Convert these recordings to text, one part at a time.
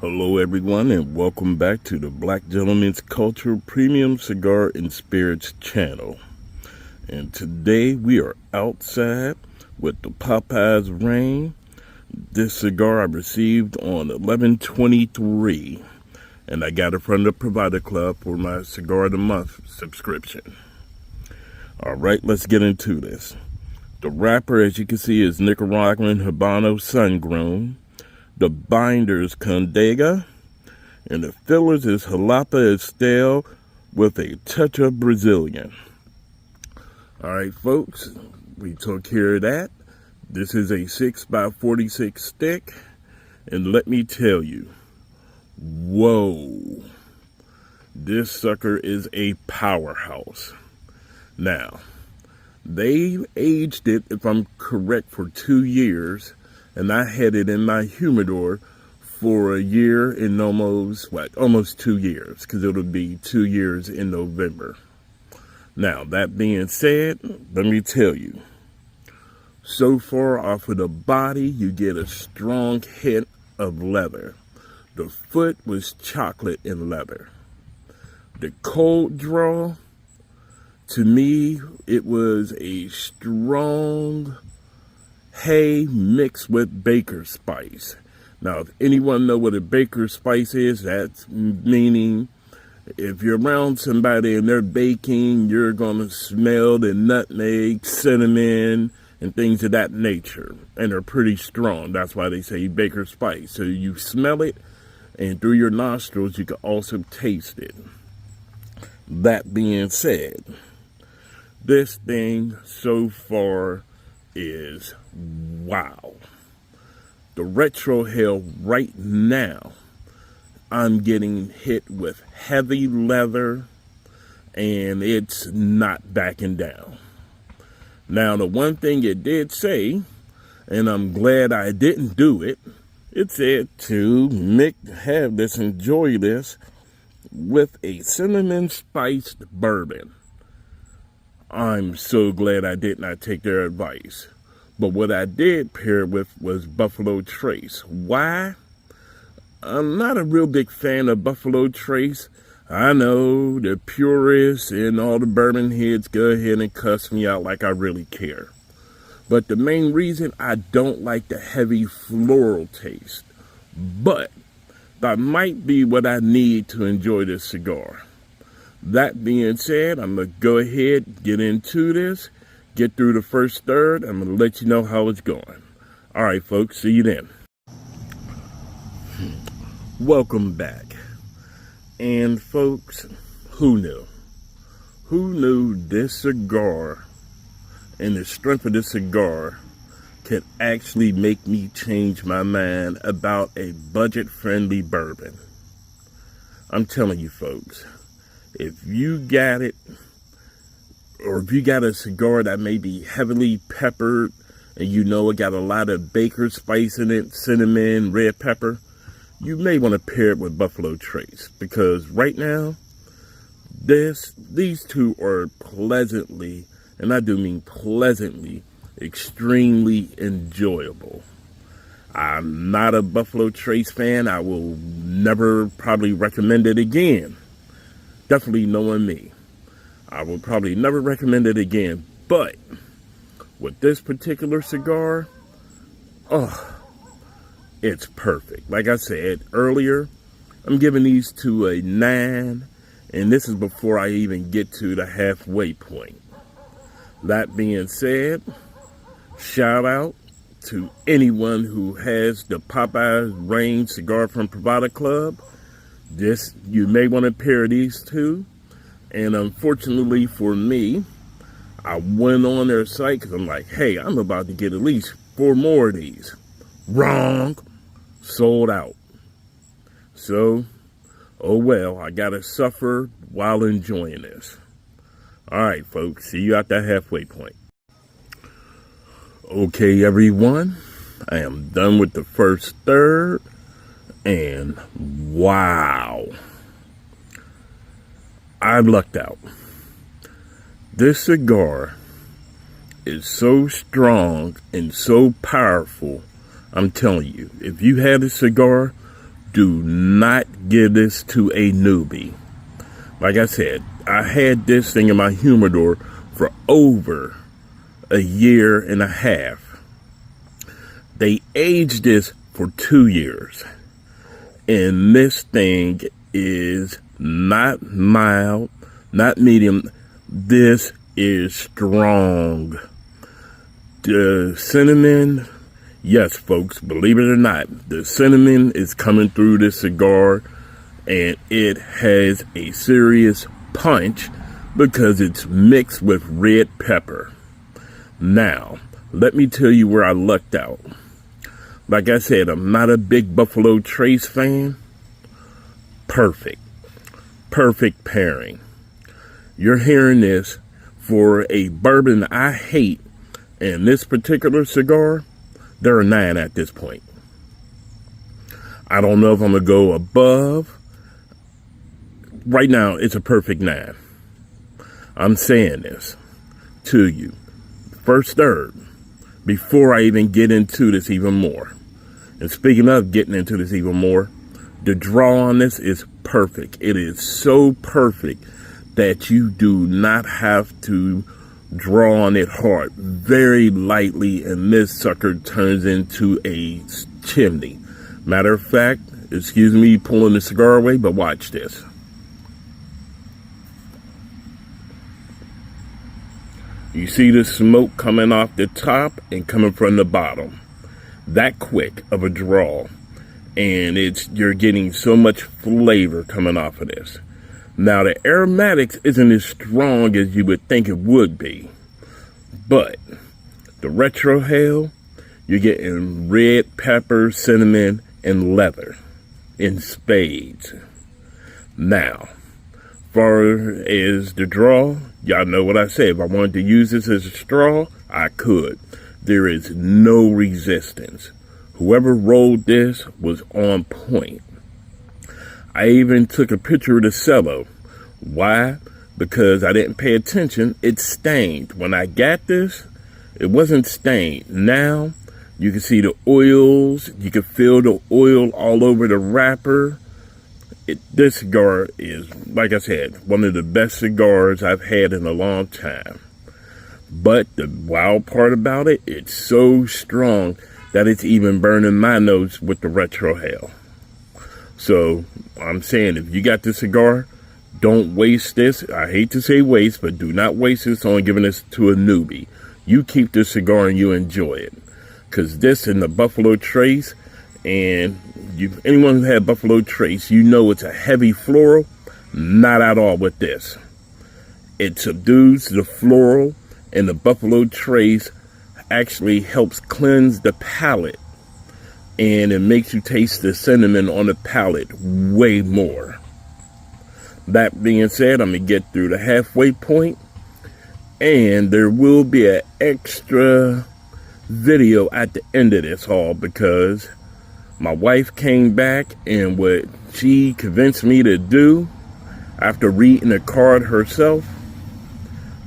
Hello everyone, and welcome back to the Black Gentleman's Culture Premium Cigar and Spirits channel. And today we are outside with the Popeye's Rain. This cigar I received on 11/23, and I got it from the Privada Club for my Cigar of the Month subscription. Alright, let's get into this. The wrapper, as you can see, is Nicaraguan Sun Grown. The binder is Condega, and the fillers is Jalapa Esteli with a touch of Brazilian. Alright folks, we took care of that. This is a 6x46 stick, and let me tell you, whoa, this sucker is a powerhouse. Now, they aged it, if I'm correct, for 2 years. And I had it in my humidor for a year and almost 2 years, because it'll be 2 years in November. Now, that being said, let me tell you, so far off of the body, you get a strong hint of leather. The foot was chocolate and leather. The cold draw, to me, it was a strong hay mixed with baker spice. Now, if anyone know what a baker spice is, that's meaning if you're around somebody and they're baking, you're going to smell the nutmeg, cinnamon, and things of that nature. And they're pretty strong. That's why they say baker spice. So you smell it, and through your nostrils, you can also taste it. That being said, this thing so far is wow. The retro hell right now, I'm getting hit with heavy leather, and it's not backing down. Now, the one thing it did say, and I'm glad I didn't do it, it said to enjoy this with a cinnamon spiced bourbon. I'm so glad I did not take their advice. But what I did pair it with was Buffalo Trace. Why? I'm not a real big fan of Buffalo Trace. I know the purists and all the bourbon heads go ahead and cuss me out like I really care. But the main reason, I don't like the heavy floral taste. But that might be what I need to enjoy this cigar. That being said, I'm going to go ahead, get into this, get through the first third. I'm going to let you know how it's going. All right, folks, see you then. Welcome back. And folks, who knew? Who knew this cigar and the strength of this cigar could actually make me change my mind about a budget-friendly bourbon? I'm telling you, folks. If you got it, or if you got a cigar that may be heavily peppered, and you know it got a lot of baker spice in it, cinnamon, red pepper, you may want to pair it with Buffalo Trace. Because right now, these two are pleasantly, and I do mean pleasantly, extremely enjoyable. I'm not a Buffalo Trace fan. I will never probably recommend it again. Definitely knowing me, I will probably never recommend it again. But with this particular cigar, oh, it's perfect. Like I said earlier, I'm giving these two a 9, and this is before I even get to the halfway point. That being said, shout out to anyone who has the Popeye's Rain cigar from Privada Club. You may want to pair these two. And unfortunately for me, I went on their site because I'm like, hey, I'm about to get at least 4 more of these. Wrong. Sold out. So, oh well, I gotta suffer while enjoying this. Alright folks, see you at that halfway point. Okay everyone, I am done with the first third. And wow, I lucked out. This cigar is so strong and so powerful. I'm telling you, if you had a cigar do not give this to a newbie. Like I said, I had this thing in my humidor for over a year and a half. They aged this for 2 years. And this thing is not mild, not medium. This is strong. The cinnamon, yes, folks, believe it or not, the cinnamon is coming through this cigar, and it has a serious punch because it's mixed with red pepper. Now, let me tell you where I lucked out. Like I said, I'm not a big Buffalo Trace fan. Perfect pairing. You're hearing this for a bourbon I hate, and this particular cigar, they're a 9 at this point. I don't know if I'm going to go above. Right now, it's a perfect 9. I'm saying this to you. First third, before I even get into this even more. And speaking of getting into this even more, the draw on this is perfect. It is so perfect that you do not have to draw on it hard. Very lightly, and this sucker turns into a chimney. Matter of fact, excuse me pulling the cigar away, but watch this. You see the smoke coming off the top and coming from the bottom. That quick of a draw. And you're getting so much flavor coming off of this. Now, the aromatics isn't as strong as you would think it would be. But the retrohale, you're getting red pepper, cinnamon, and leather in spades. Now, far as the draw, y'all know what I said. If I wanted to use this as a straw, I could. There is no resistance. Whoever rolled this was on point. I even took a picture of the cello. Why? Because I didn't pay attention. It's stained. When I got this, it wasn't stained. Now, you can see the oils. You can feel the oil all over the wrapper. This cigar is, like I said, one of the best cigars I've had in a long time. But the wild part about it, it's so strong that it's even burning my nose with the retrohale. So, I'm saying, if you got this cigar, don't waste this. I hate to say waste, but do not waste this on giving this to a newbie. You keep this cigar and you enjoy it. Because this and the Buffalo Trace, and anyone who had Buffalo Trace, you know it's a heavy floral. Not at all with this. It subdues the floral, and the Buffalo Trace actually helps cleanse the palate. And it makes you taste the cinnamon on the palate way more. That being said, I'm going to get through the halfway point. And there will be an extra video at the end of this haul because my wife came back, and what she convinced me to do after reading the card herself,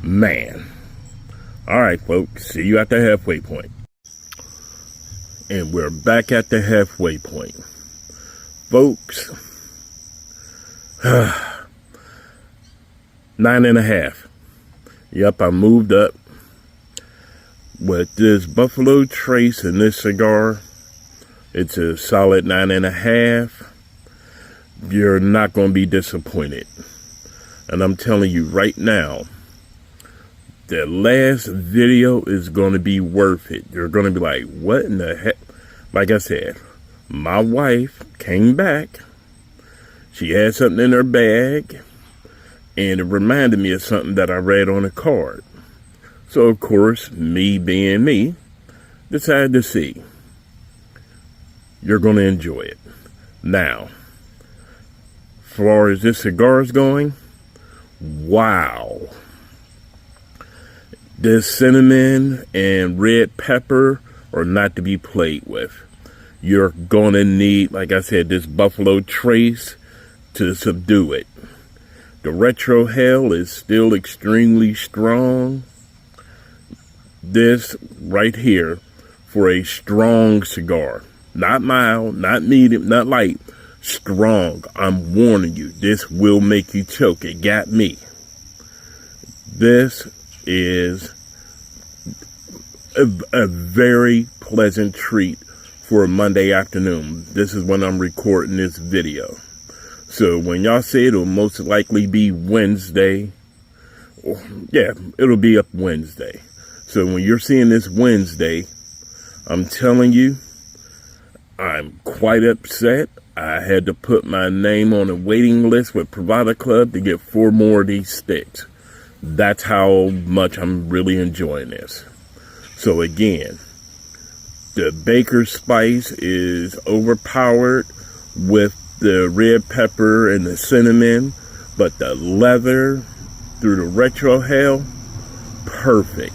man. All right, folks, see you at the halfway point. And we're back at the halfway point. Folks, 9.5. Yep, I moved up. With this Buffalo Trace and this cigar, it's a solid 9.5. You're not going to be disappointed. And I'm telling you right now, the last video is going to be worth it. You're going to be like, what in the heck? Like I said, my wife came back. She had something in her bag, and it reminded me of something that I read on a card. So, of course, me being me, decided to see. You're going to enjoy it. Now, as far as this cigar is going, wow. This cinnamon and red pepper are not to be played with. You're going to need, like I said, this Buffalo Trace to subdue it. The retrohale is still extremely strong. This right here for a strong cigar. Not mild, not medium, not light. Strong. I'm warning you, this will make you choke. It got me. This is a very pleasant treat for a Monday afternoon. This is when I'm recording this video. So when y'all say it'll most likely be Wednesday, yeah, it'll be up Wednesday. So when you're seeing this Wednesday, I'm telling you, I'm quite upset. I had to put my name on a waiting list with Privada Club to get 4 more of these sticks. That's how much I'm really enjoying this. So again, the baker's spice is overpowered with the red pepper and the cinnamon, but the leather through the retrohale, perfect.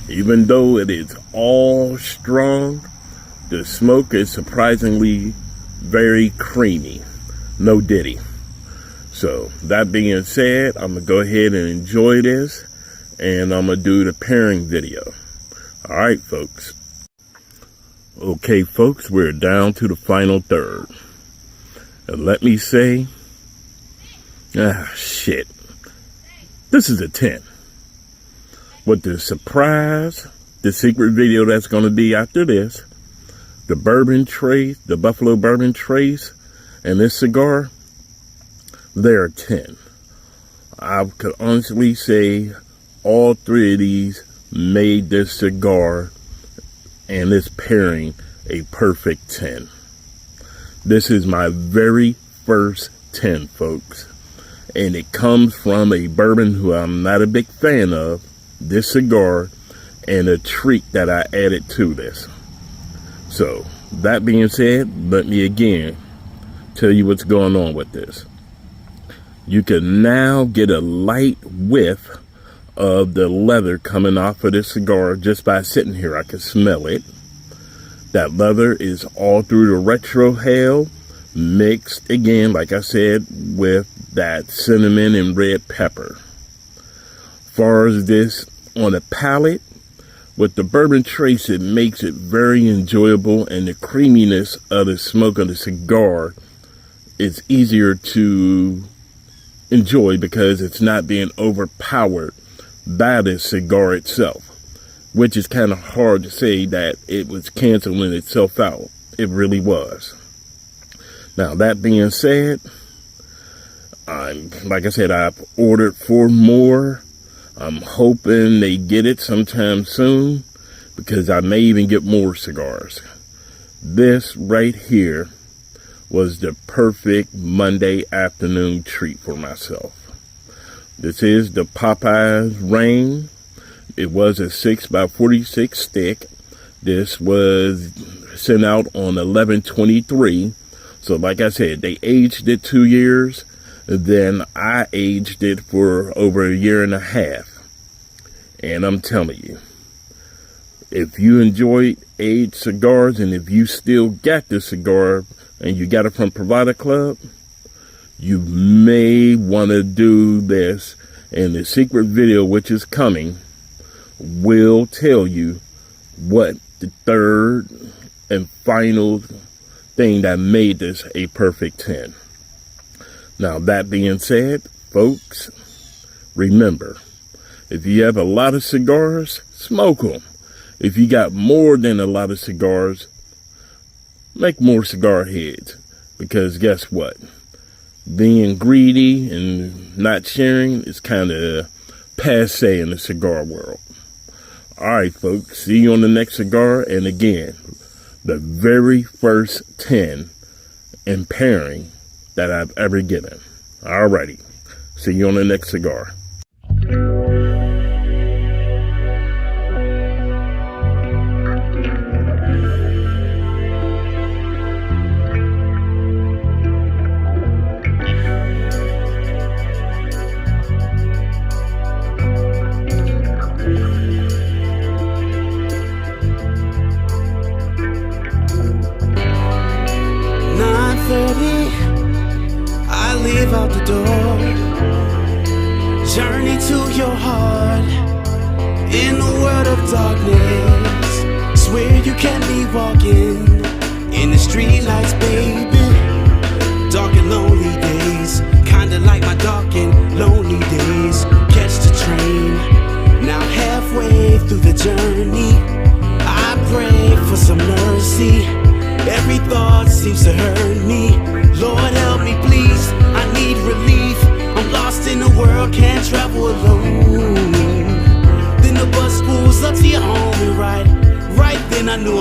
Even though it is all strong, the smoke is surprisingly very creamy. No diddy. So that being said, I'm gonna go ahead and enjoy this, and I'm gonna do the pairing video. All right, folks. Okay, folks, we're down to the final third. And let me say, shit, this is a 10. With the surprise, the secret video that's going to be after this, the bourbon trace, the Buffalo Bourbon Trace, and this cigar, they're a 10. I could honestly say all 3 of these made this cigar and this pairing a perfect 10. This is my very first 10, folks. And it comes from a bourbon who I'm not a big fan of, this cigar, and a treat that I added to this. So, that being said, let me again tell you what's going on with this. You can now get a light whiff of the leather coming off of this cigar just by sitting here. I can smell it. That leather is all through the retrohale, mixed again, like I said, with that cinnamon and red pepper. Far as this on the palate, with the bourbon trace, it makes it very enjoyable, and the creaminess of the smoke of the cigar is easier to enjoy because it's not being overpowered by the cigar itself, which is kind of hard to say that it was canceling itself out. It really was. Now, that being said, like I said, I've ordered 4 more. I'm hoping they get it sometime soon, because I may even get more cigars. This right here was the perfect Monday afternoon treat for myself. This is the Popeye's Rain. It was a 6x46 stick. This was sent out on 11/23. So like I said, they aged it 2 years. Then I aged it for over 1.5 years. And I'm telling you, if you enjoy aged cigars, and if you still got this cigar and you got it from Privada Club, you may want to do this. And the secret video, which is coming, will tell you what the third and final thing that made this a perfect 10. Now, that being said, folks, remember, if you have a lot of cigars, smoke them. If you got more than a lot of cigars, make more cigar heads. Because guess what? Being greedy and not sharing is kind of passe in the cigar world. All right, folks, see you on the next cigar. And again, the very first 10 in pairing that I've ever given. All righty, see you on the next cigar. Out the door, journey to your heart in a world of darkness. Swear you can't be walking in the street lights, baby. through the journey. I pray for some mercy. Every thought seems to hurt me. Lord, help me, please. I need relief. I'm lost in the world, can't travel alone. Then the bus pulls up to your home and right then I knew